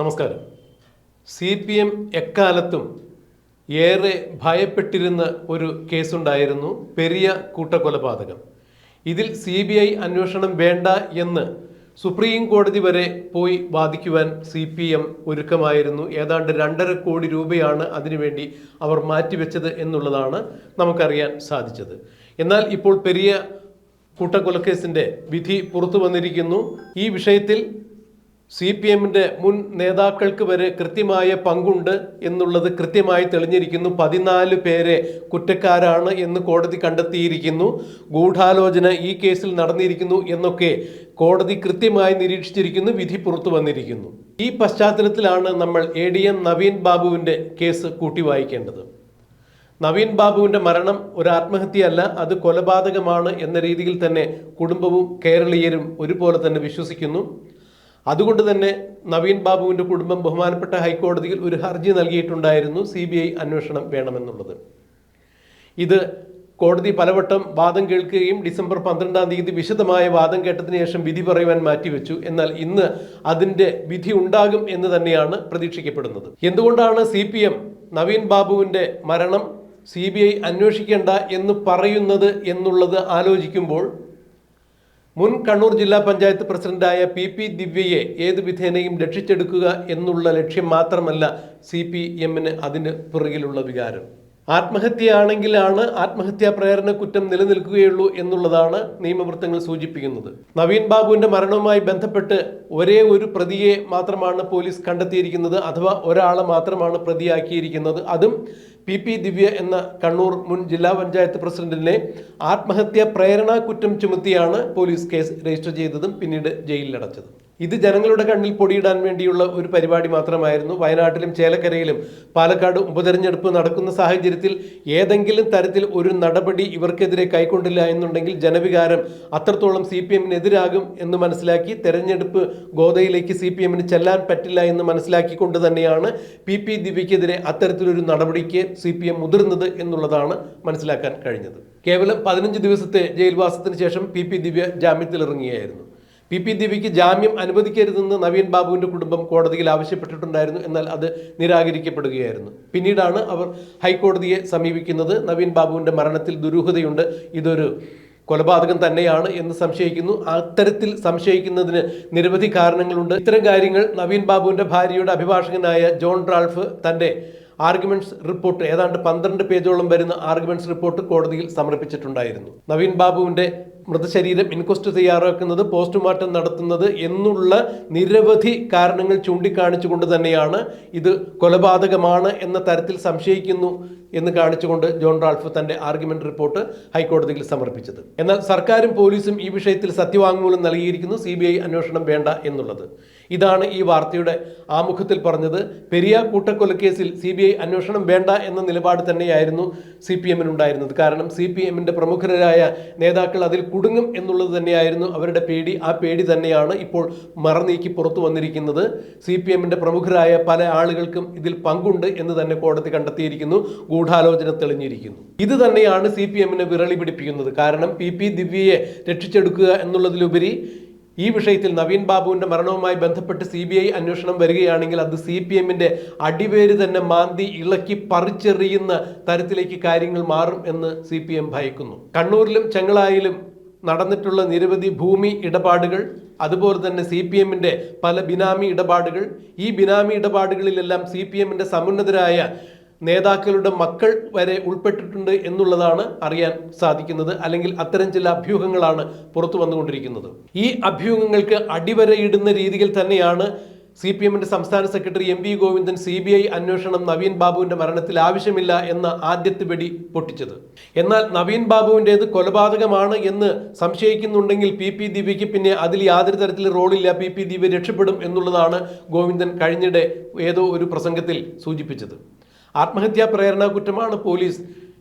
നമസ്കാരം. CPM എക്കാലത്തും ഏറെ ഭയപ്പെട്ടിരുന്ന ഒരു കേസുണ്ടായിരുന്നു, പെരിയ കൂട്ടക്കൊലപാതകം. ഇതിൽ CBI അന്വേഷണം വേണ്ട എന്ന് സുപ്രീം കോടതി വരെ പോയി വാദിക്കുവാൻ CPM ഒരുക്കമായിരുന്നു. ഏതാണ്ട് 2.5 കോടി രൂപയാണ് അതിനുവേണ്ടി അവർ മാറ്റിവെച്ചത് എന്നുള്ളതാണ് നമുക്കറിയാൻ സാധിച്ചത്. എന്നാൽ ഇപ്പോൾ പെരിയ കൂട്ടക്കൊലക്കേസിൻ്റെ വിധി പുറത്തു വന്നിരിക്കുന്നു. ഈ വിഷയത്തിൽ CPMന്റെ മുൻ നേതാക്കൾക്ക് വരെ കൃത്യമായ പങ്കുണ്ട് എന്നുള്ളത് കൃത്യമായി തെളിഞ്ഞിരിക്കുന്നു. 14 പേരെ കുറ്റക്കാരാണ് എന്ന് കോടതി കണ്ടെത്തിയിരിക്കുന്നു. ഗൂഢാലോചന ഈ കേസിൽ നടന്നിരിക്കുന്നു എന്നൊക്കെ കോടതി കൃത്യമായി നിരീക്ഷിച്ചിരിക്കുന്നു. വിധി പുറത്തു വന്നിരിക്കുന്നു. ഈ പശ്ചാത്തലത്തിലാണ് നമ്മൾ ADM നവീൻ ബാബുവിൻ്റെ കേസ് കൂട്ടി വായിക്കേണ്ടത്. നവീൻ ബാബുവിൻ്റെ മരണം ഒരു ആത്മഹത്യയല്ല, അത് കൊലപാതകമാണ് എന്ന രീതിയിൽ തന്നെ കുടുംബവും കേരളീയരും ഒരുപോലെ തന്നെ വിശ്വസിക്കുന്നു. അതുകൊണ്ട് തന്നെ നവീൻ ബാബുവിൻ്റെ കുടുംബം ബഹുമാനപ്പെട്ട ഹൈക്കോടതിയിൽ ഒരു ഹർജി നൽകിയിട്ടുണ്ടായിരുന്നു, CBI അന്വേഷണം വേണമെന്നുള്ളത്. ഇത് കോടതി പലവട്ടം വാദം കേൾക്കുകയും ഡിസംബർ 12-ാം തീയതി വിശദമായ വാദം കേട്ടതിന് ശേഷം വിധി പറയുവാൻ മാറ്റിവെച്ചു. എന്നാൽ ഇന്ന് അതിൻ്റെ വിധി ഉണ്ടാകും എന്ന് തന്നെയാണ് പ്രതീക്ഷിക്കപ്പെടുന്നത്. എന്തുകൊണ്ടാണ് CPM നവീൻ ബാബുവിൻ്റെ മരണം CBI അന്വേഷിക്കേണ്ട എന്ന് പറയുന്നത് എന്നുള്ളത് ആലോചിക്കുമ്പോൾ മുൻ കണ്ണൂർ ജില്ലാ പഞ്ചായത്ത് പ്രസിഡന്റായ PP ദിവ്യയെ ഏത് വിധേനയും രക്ഷിച്ചെടുക്കുക എന്നുള്ള ലക്ഷ്യം മാത്രമല്ല CPMന് അതിന് പിറകിലുള്ള വികാരം. ആത്മഹത്യയാണെങ്കിലാണ് ആത്മഹത്യാ പ്രേരണ കുറ്റം നിലനിൽക്കുകയുള്ളൂ എന്നുള്ളതാണ് നിയമവൃത്തങ്ങൾ സൂചിപ്പിക്കുന്നത്. നവീൻ ബാബുവിൻ്റെ മരണവുമായി ബന്ധപ്പെട്ട് ഒരേ ഒരു പ്രതിയെ മാത്രമാണ് പോലീസ് കണ്ടെത്തിയിരിക്കുന്നത്, അഥവാ ഒരാളെ മാത്രമാണ് പ്രതിയാക്കിയിരിക്കുന്നത്. അതും PP ദിവ്യ എന്ന കണ്ണൂർ മുൻ ജില്ലാ പഞ്ചായത്ത് പ്രസിഡന്റിനെ ആത്മഹത്യാ പ്രേരണ കുറ്റം ചുമത്തിയാണ് പോലീസ് കേസ് രജിസ്റ്റർ ചെയ്തതും പിന്നീട് ജയിലിലടച്ചത്. ഇത് ജനങ്ങളുടെ കണ്ണിൽ പൊടിയിടാൻ വേണ്ടിയുള്ള ഒരു പരിപാടി മാത്രമായിരുന്നു. വയനാട്ടിലും ചേലക്കരയിലും പാലക്കാട് ഉപതെരഞ്ഞെടുപ്പ് നടക്കുന്ന സാഹചര്യത്തിൽ ഏതെങ്കിലും തരത്തിൽ ഒരു നടപടി ഇവർക്കെതിരെ കൈക്കൊണ്ടില്ല എന്നുണ്ടെങ്കിൽ ജനവികാരം അത്രത്തോളം CPMനെതിരാകും എന്ന് മനസ്സിലാക്കി തെരഞ്ഞെടുപ്പ് ഗോതയിലേക്ക് CPMന് ചെല്ലാൻ പറ്റില്ല എന്ന് മനസ്സിലാക്കിക്കൊണ്ട് തന്നെയാണ് PP ദിവ്യക്കെതിരെ അത്തരത്തിലൊരു നടപടിക്ക് CPM മുതിർന്നത് എന്നുള്ളതാണ് മനസ്സിലാക്കാൻ കഴിഞ്ഞത്. കേവലം 15 ദിവസത്തെ ജയിൽവാസത്തിന് ശേഷം PP ദിവ്യ ജാമ്യത്തിലിറങ്ങിയായിരുന്നു. PP ദിവ്യയ്ക്ക് ജാമ്യം അനുവദിക്കരുതെന്ന് നവീൻ ബാബുവിൻ്റെ കുടുംബം കോടതിയിൽ ആവശ്യപ്പെട്ടിട്ടുണ്ടായിരുന്നു. എന്നാൽ അത് നിരാകരിക്കപ്പെടുകയായിരുന്നു. പിന്നീടാണ് അവർ ഹൈക്കോടതിയെ സമീപിക്കുന്നത്. നവീൻ ബാബുവിൻ്റെ മരണത്തിൽ ദുരൂഹതയുണ്ട്, ഇതൊരു കൊലപാതകം തന്നെയാണ് എന്ന് സംശയിക്കുന്നു. അത്തരത്തിൽ സംശയിക്കുന്നതിന് നിരവധി കാരണങ്ങളുണ്ട്. ഇത്തരം കാര്യങ്ങൾ നവീൻ ബാബുവിൻ്റെ ഭാര്യയുടെ അഭിഭാഷകനായ ജോൺ റാൾഫ് തൻ്റെ ആർഗ്യുമെന്റ്സ് റിപ്പോർട്ട്, ഏതാണ്ട് 12 പേജോളം വരുന്ന ആർഗ്യുമെന്റ്സ് റിപ്പോർട്ട് കോടതിയിൽ സമർപ്പിച്ചിട്ടുണ്ടായിരുന്നു. നവീൻ ബാബുവിൻ്റെ മൃതശരീരം ഇൻക്വസ്റ്റ് തയ്യാറാക്കുന്നത്, പോസ്റ്റ്മോർട്ടം നടത്തുന്നത് എന്നുള്ള നിരവധി കാരണങ്ങൾ ചൂണ്ടിക്കാണിച്ചുകൊണ്ട് തന്നെയാണ് ഇത് കൊലപാതകമാണ് എന്ന തരത്തിൽ സംശയിക്കുന്നു എന്ന് കാണിച്ചുകൊണ്ട് ജോൺ റാൾഫ് തൻ്റെ ആർഗ്യുമെന്റ് റിപ്പോർട്ട് ഹൈക്കോടതിയിൽ സമർപ്പിച്ചത്. എന്നാൽ സർക്കാരും പോലീസും ഈ വിഷയത്തിൽ സത്യവാങ്മൂലം നൽകിയിരിക്കുന്നു, CBI അന്വേഷണം വേണ്ട എന്നുള്ളത്. ഇതാണ് ഈ വാർത്തയുടെ ആമുഖത്തിൽ പറഞ്ഞത്. പെരിയ കൂട്ടക്കൊലക്കേസിൽ CBI അന്വേഷണം വേണ്ട എന്ന നിലപാട് തന്നെയായിരുന്നു CPMനുണ്ടായിരുന്നത്. കാരണം CPMന്റെ പ്രമുഖരായ നേതാക്കൾ അതിൽ കുടുങ്ങും എന്നുള്ളത് തന്നെയായിരുന്നു അവരുടെ പേടി. ആ പേടി തന്നെയാണ് ഇപ്പോൾ മറനീക്കി പുറത്തു വന്നിരിക്കുന്നത്. CPMന്റെ പ്രമുഖരായ പല ആളുകൾക്കും ഇതിൽ പങ്കുണ്ട് എന്ന് തന്നെ കോടതി കണ്ടെത്തിയിരിക്കുന്നു. ഗൂഢാലോചന തെളിഞ്ഞിരിക്കുന്നു. ഇത് തന്നെയാണ് CPMനെ വിരളി പിടിപ്പിക്കുന്നത്. കാരണം PP ദിവ്യയെ രക്ഷിച്ചെടുക്കുക എന്നുള്ളതിലുപരി ഈ വിഷയത്തിൽ നവീൻ ബാബുവിൻ്റെ മരണവുമായി ബന്ധപ്പെട്ട് CBI അന്വേഷണം വരികയാണെങ്കിൽ അത് CPMന്റെ അടിവേര് തന്നെ മാന്തി ഇളക്കി പറിച്ചെറിയുന്ന തരത്തിലേക്ക് കാര്യങ്ങൾ മാറും എന്ന് CPM ഭയക്കുന്നു. കണ്ണൂരിലും ചെങ്ങളായിലും നടന്നിട്ടുള്ള നിരവധി ഭൂമി ഇടപാടുകൾ, അതുപോലെ തന്നെ CPMന്റെ പല ബിനാമി ഇടപാടുകൾ, ഈ ബിനാമി ഇടപാടുകളിലെല്ലാം CPMന്റെ സമുന്നതരായ നേതാക്കളുടെ മക്കൾ വരെ ഉൾപ്പെട്ടിട്ടുണ്ട് എന്നുള്ളതാണ് അറിയാൻ സാധിക്കുന്നത്. അല്ലെങ്കിൽ അത്തരം ചില അഭ്യൂഹങ്ങളാണ് പുറത്തു വന്നുകൊണ്ടിരിക്കുന്നത്. ഈ അഭ്യൂഹങ്ങൾക്ക് അടിവരയിടുന്ന രീതിയിൽ തന്നെയാണ് CPMന്റെ സംസ്ഥാന സെക്രട്ടറി MV ഗോവിന്ദൻ CBI അന്വേഷണം നവീൻ ബാബുവിൻ്റെ മരണത്തിൽ ആവശ്യമില്ല എന്ന ആദ്യത്തെ വെടി പൊട്ടിച്ചത്. എന്നാൽ നവീൻ ബാബുവിൻ്റേത് കൊലപാതകമാണ് എന്ന് സംശയിക്കുന്നുണ്ടെങ്കിൽ PP ദിവ്യയ്ക്ക് പിന്നെ അതിൽ യാതൊരു തരത്തിൽ റോളില്ല, PP ദിവ്യ രക്ഷപ്പെടും എന്നുള്ളതാണ് ഗോവിന്ദൻ കഴിഞ്ഞിടെ ഏതോ ഒരു പ്രസംഗത്തിൽ സൂചിപ്പിച്ചത്. ആത്മഹത്യാ പ്രേരണ കുറ്റമാണ് പോലീസ്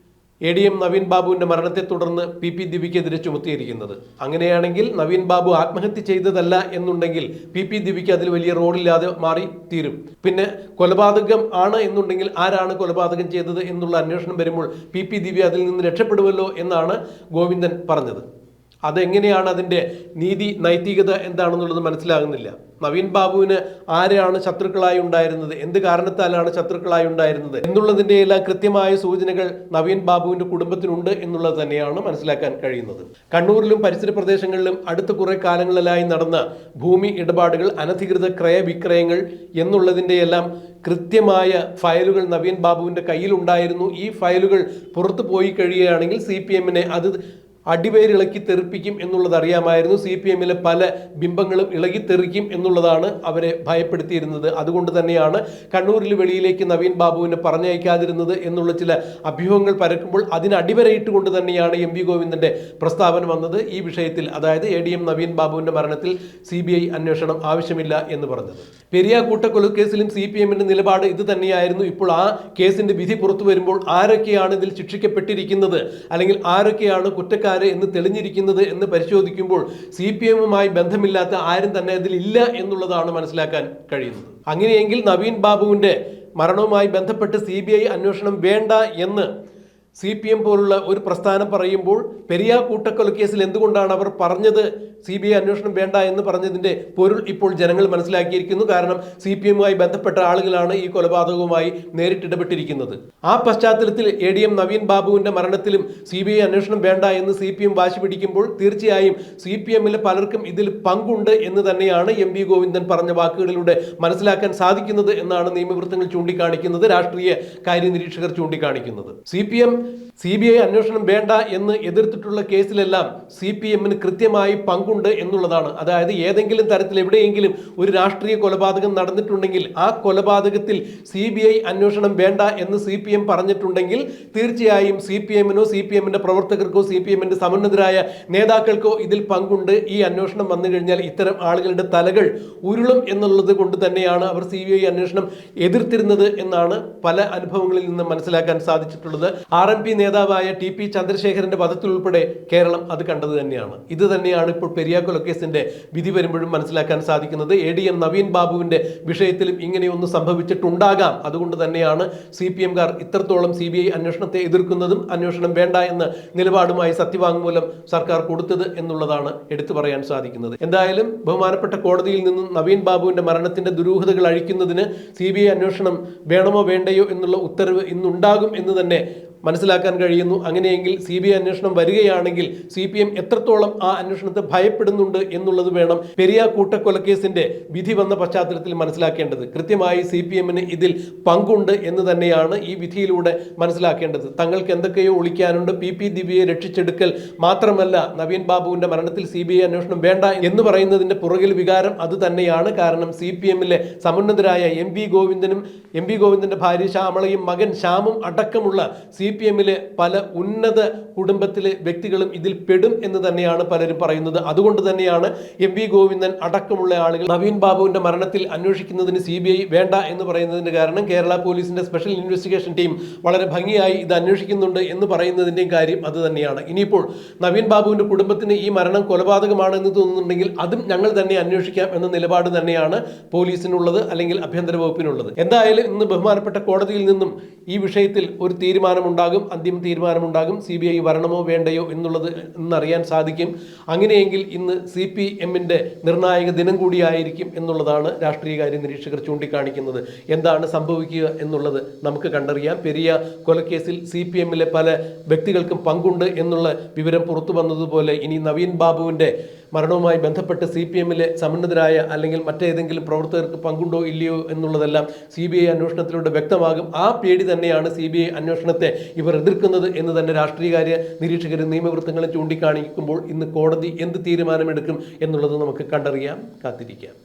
ADM നവീൻ ബാബുവിൻ്റെ മരണത്തെ തുടർന്ന് PP ദിവ്യക്കെതിരെ ചുമത്തിയിരിക്കുന്നത്. അങ്ങനെയാണെങ്കിൽ നവീൻ ബാബു ആത്മഹത്യ ചെയ്തതല്ല എന്നുണ്ടെങ്കിൽ PP ദിവ്യയ്ക്ക് അതിൽ വലിയ റോളില്ലാതെ മാറി തീരും. പിന്നെ കൊലപാതകം ആണ് എന്നുണ്ടെങ്കിൽ ആരാണ് കൊലപാതകം ചെയ്തത് എന്നുള്ള അന്വേഷണം വരുമ്പോൾ PP ദിവ്യ അതിൽ നിന്ന് രക്ഷപ്പെടുമല്ലോ എന്നാണ് ഗോവിന്ദൻ പറഞ്ഞത്. അതെങ്ങനെയാണ് അതിൻ്റെ നീതി നൈതികത എന്താണെന്നുള്ളത് മനസ്സിലാകുന്നില്ല. നവീൻ ബാബുവിന് ആരെയാണ് ശത്രുക്കളായി ഉണ്ടായിരുന്നത്, എന്ത് കാരണത്താലാണ് ശത്രുക്കളായി ഉണ്ടായിരുന്നത് എന്നുള്ളതിൻ്റെ എല്ലാം കൃത്യമായ സൂചനകൾ നവീൻ ബാബുവിന്റെ കുടുംബത്തിനുണ്ട് എന്നുള്ളത് തന്നെയാണ് മനസ്സിലാക്കാൻ കഴിയുന്നത്. കണ്ണൂരിലും പരിസര പ്രദേശങ്ങളിലും അടുത്ത കുറെ കാലങ്ങളിലായി നടന്ന ഭൂമി ഇടപാടുകൾ, അനധികൃത ക്രയവിക്രയങ്ങൾ എന്നുള്ളതിൻ്റെ എല്ലാം കൃത്യമായ ഫയലുകൾ നവീൻ ബാബുവിന്റെ കയ്യിലുണ്ടായിരുന്നു. ഈ ഫയലുകൾ പുറത്തു പോയി കഴിയുകയാണെങ്കിൽ CPM-നെ അത് അടിവേരിളക്കി തെറിപ്പിക്കും എന്നുള്ളത് അറിയാമായിരുന്നു. CPM-ലെ പല ബിംബങ്ങളും ഇളകിത്തെറിക്കും എന്നുള്ളതാണ് അവരെ ഭയപ്പെടുത്തിയിരുന്നത്. അതുകൊണ്ട് തന്നെയാണ് കണ്ണൂരിൽ വെളിയിലേക്ക് നവീൻ ബാബുവിനെ പറഞ്ഞയക്കാതിരുന്നത് എന്നുള്ള ചില അഭ്യൂഹങ്ങൾ പരക്കുമ്പോൾ അതിന് അടിവരയിട്ടുകൊണ്ട് തന്നെയാണ് MV ഗോവിന്ദന്റെ പ്രസ്താവന വന്നത്. ഈ വിഷയത്തിൽ, അതായത് ADM നവീൻ ബാബുവിന്റെ മരണത്തിൽ CBI അന്വേഷണം ആവശ്യമില്ല എന്ന് പറഞ്ഞത്. പെരിയ കൂട്ടക്കൊലക്കേസിലും CPM-ന്റെ നിലപാട് ഇത് തന്നെയായിരുന്നു. ഇപ്പോൾ ആ കേസിന്റെ വിധി പുറത്തു വരുമ്പോൾ ആരൊക്കെയാണ് ഇതിൽ ശിക്ഷിക്കപ്പെട്ടിരിക്കുന്നത്, അല്ലെങ്കിൽ ആരൊക്കെയാണ് കുറ്റക്കാർ എന്ന് തെളിഞ്ഞിരിക്കുന്നത് എന്ന് പരിശോധിക്കുമ്പോൾ CPM-മായി ബന്ധമില്ലാത്ത ആരും തന്നെ അതിൽ ഇല്ല എന്നുള്ളതാണ് മനസ്സിലാക്കാൻ കഴിയുന്നത്. അങ്ങനെയെങ്കിൽ നവീൻ ബാബുവിന്റെ മരണവുമായി ബന്ധപ്പെട്ട് CBI അന്വേഷണം വേണ്ട എന്ന് CPM പോലുള്ള ഒരു പ്രസ്ഥാനം പറയുമ്പോൾ പെരിയ കൂട്ടക്കൊലക്കേസിൽ എന്തുകൊണ്ടാണ് അവർ പറഞ്ഞത് CBI അന്വേഷണം വേണ്ട എന്ന് പറഞ്ഞതിന്റെ പൊരുൾ ഇപ്പോൾ ജനങ്ങൾ മനസ്സിലാക്കിയിരിക്കുന്നു. കാരണം CPM-മായി ബന്ധപ്പെട്ട ആളുകളാണ് ഈ കൊലപാതകവുമായി നേരിട്ടിടപെട്ടിരിക്കുന്നത്. ആ പശ്ചാത്തലത്തിൽ ADM നവീൻ ബാബുവിന്റെ മരണത്തിലും CBI അന്വേഷണം വേണ്ട എന്ന് CPM വാശി പിടിക്കുമ്പോൾ തീർച്ചയായും CPM-ലെ പലർക്കും ഇതിൽ പങ്കുണ്ട് എന്ന് തന്നെയാണ് MV ഗോവിന്ദൻ പറഞ്ഞ വാക്കുകളിലൂടെ മനസ്സിലാക്കാൻ സാധിക്കുന്നത് എന്നാണ് നിയമവൃത്തങ്ങൾ ചൂണ്ടിക്കാണിക്കുന്നത്, രാഷ്ട്രീയ കാര്യനിരീക്ഷകർ ചൂണ്ടിക്കാണിക്കുന്നത്. CBI അന്വേഷണം വേണ്ട എന്ന് എതിർത്തിട്ടുള്ള കേസിലെല്ലാം CPM-ന് കൃത്യമായി പങ്കുണ്ട് എന്നുള്ളതാണ്. അതായത് ഏതെങ്കിലും തരത്തിൽ എവിടെയെങ്കിലും ഒരു രാഷ്ട്രീയ കൊലപാതകം നടന്നിട്ടുണ്ടെങ്കിൽ ആ കൊലപാതകത്തിൽ CBI അന്വേഷണം വേണ്ട എന്ന് CPM പറഞ്ഞിട്ടുണ്ടെങ്കിൽ തീർച്ചയായും CPM-നോ CPM-ന്റെ പ്രവർത്തകർക്കോ CPM-ന്റെ സമന്നതരായ നേതാക്കൾക്കോ ഇതിൽ പങ്കുണ്ട്. ഈ അന്വേഷണം വന്നു കഴിഞ്ഞാൽ ഇത്തരം ആളുകളുടെ തലകൾ ഉരുളും എന്നുള്ളത് കൊണ്ട് തന്നെയാണ് അവർ CBI അന്വേഷണം എതിർത്തിരുന്നത് എന്നാണ് പല അനുഭവങ്ങളിൽ നിന്ന് മനസ്സിലാക്കാൻ സാധിച്ചിട്ടുള്ളത്. RMP നേതാവായ TP ചന്ദ്രശേഖരന്റെ വധത്തിൽ ഉൾപ്പെടെ കേരളം അത് കണ്ടത് തന്നെയാണ്. ഇത് തന്നെയാണ് ഇപ്പോൾ പെരിയ കൊലക്കേസിന്റെ വിധി വരുമ്പോഴും മനസ്സിലാക്കാൻ സാധിക്കുന്നത്. ADM നവീൻ ബാബുവിന്റെ വിഷയത്തിലും ഇങ്ങനെയൊന്ന് സംഭവിച്ചിട്ടുണ്ടാകാം. അതുകൊണ്ട് തന്നെയാണ് CPM-കാർ ഇത്രത്തോളം CBI അന്വേഷണത്തെ എതിർക്കുന്നതും അന്വേഷണം വേണ്ട എന്ന നിലപാടുമായി സത്യവാങ്മൂലം സർക്കാർ കൊടുത്തത് എന്നുള്ളതാണ് എടുത്തു പറയാൻ സാധിക്കുന്നത്. എന്തായാലും ബഹുമാനപ്പെട്ട കോടതിയിൽ നിന്നും നവീൻ ബാബുവിന്റെ മരണത്തിന്റെ ദുരൂഹതകൾ അഴിക്കുന്നതിന് CBI അന്വേഷണം വേണമോ വേണ്ടയോ എന്നുള്ള ഉത്തരവ് ഇന്നുണ്ടാകും എന്ന് തന്നെ മനസ്സിലാക്കാൻ കഴിയുന്നു. അങ്ങനെയെങ്കിൽ CBI അന്വേഷണം വരികയാണെങ്കിൽ CPM എത്രത്തോളം ആ അന്വേഷണത്തെ ഭയപ്പെടുന്നുണ്ട് എന്നുള്ളത് വേണം പെരിയ കൂട്ടക്കൊലക്കേസിന്റെ വിധി വന്ന പശ്ചാത്തലത്തിൽ മനസ്സിലാക്കേണ്ടത്. കൃത്യമായി CPM-ന് ഇതിൽ പങ്കുണ്ട് എന്ന് തന്നെയാണ് ഈ വിധിയിലൂടെ മനസ്സിലാക്കേണ്ടത്. തങ്ങൾക്ക് എന്തൊക്കെയോ ഒളിക്കാനുണ്ട്, PP ദിവ്യയെ രക്ഷിച്ചെടുക്കൽ മാത്രമല്ല നവീൻ ബാബുവിന്റെ മരണത്തിൽ CBI അന്വേഷണം വേണ്ട എന്ന് പറയുന്നതിന്റെ പുറകിൽ വികാരം അത് തന്നെയാണ്. കാരണം CPM-ലെ സമുന്നതരായ MV ഗോവിന്ദനും MV ഗോവിന്ദന്റെ ഭാര്യ ശ്യാമളയും മകൻ ശ്യാമും അടക്കമുള്ള CPM-ലെ പല ഉന്നത കുടുംബത്തിലെ വ്യക്തികളും ഇതിൽ പെടും എന്ന് തന്നെയാണ് പലരും പറയുന്നത്. അതുകൊണ്ട് തന്നെയാണ് MV ഗോവിന്ദൻ അടക്കമുള്ള ആളുകൾ നവീൻ ബാബുവിന്റെ മരണത്തിൽ അന്വേഷിക്കുന്നതിന് CBI വേണ്ട എന്ന് പറയുന്നതിന്റെ കാരണം കേരള പോലീസിന്റെ സ്പെഷ്യൽ ഇൻവെസ്റ്റിഗേഷൻ ടീം വളരെ ഭംഗിയായി ഇത് അന്വേഷിക്കുന്നുണ്ട് എന്ന് പറയുന്നതിന്റെയും കാര്യം അത് തന്നെയാണ്. ഇനിയിപ്പോൾ നവീൻ ബാബുവിന്റെ കുടുംബത്തിന് ഈ മരണം കൊലപാതകമാണ് എന്ന് തോന്നുന്നുണ്ടെങ്കിൽ അതും ഞങ്ങൾ തന്നെ അന്വേഷിക്കാം എന്ന നിലപാട് തന്നെയാണ് പോലീസിനുള്ളത്, അല്ലെങ്കിൽ ആഭ്യന്തര വകുപ്പിനുള്ളത്. എന്തായാലും ഇന്ന് ബഹുമാനപ്പെട്ട കോടതിയിൽ നിന്നും ഈ വിഷയത്തിൽ ഒരു തീരുമാനമുണ്ടാകും, അന്തിമ തീരുമാനമുണ്ടാകും. CBI വരണമോ വേണ്ടയോ എന്നുള്ളത് ഇന്നറിയാൻ സാധിക്കും. അങ്ങനെയെങ്കിൽ ഇന്ന് CPM-ന്റെ നിർണായക ദിനം കൂടിയായിരിക്കും എന്നുള്ളതാണ് രാഷ്ട്രീയകാര്യ നിരീക്ഷകർ ചൂണ്ടിക്കാണിക്കുന്നത്. എന്താണ് സംഭവിക്കുക എന്നുള്ളത് നമുക്ക് കണ്ടറിയാം. പെരിയ കൊലക്കേസിൽ CPM-ലെ പല വ്യക്തികൾക്കും പങ്കുണ്ട് എന്നുള്ള വിവരം പുറത്തു വന്നതുപോലെ ഇനി നവീൻ ബാബുവിന്റെ മരണവുമായി ബന്ധപ്പെട്ട് CPM-ലെ സമുന്നതരായ അല്ലെങ്കിൽ മറ്റേതെങ്കിലും പ്രവർത്തകർക്ക് പങ്കുണ്ടോ ഇല്ലയോ എന്നുള്ളതെല്ലാം CBI അന്വേഷണത്തിലൂടെ വ്യക്തമാകും. ആ പേടി തന്നെയാണ് CBI അന്വേഷണത്തെ ഇവർ എതിർക്കുന്നത് എന്ന് തന്നെ രാഷ്ട്രീയകാര്യ നിരീക്ഷകരും നിയമവൃത്തങ്ങളും ചൂണ്ടിക്കാണിക്കുമ്പോൾ ഇന്ന് കോടതി എന്ത് തീരുമാനമെടുക്കും എന്നുള്ളത് നമുക്ക് കണ്ടറിയാം, കാത്തിരിക്കാം.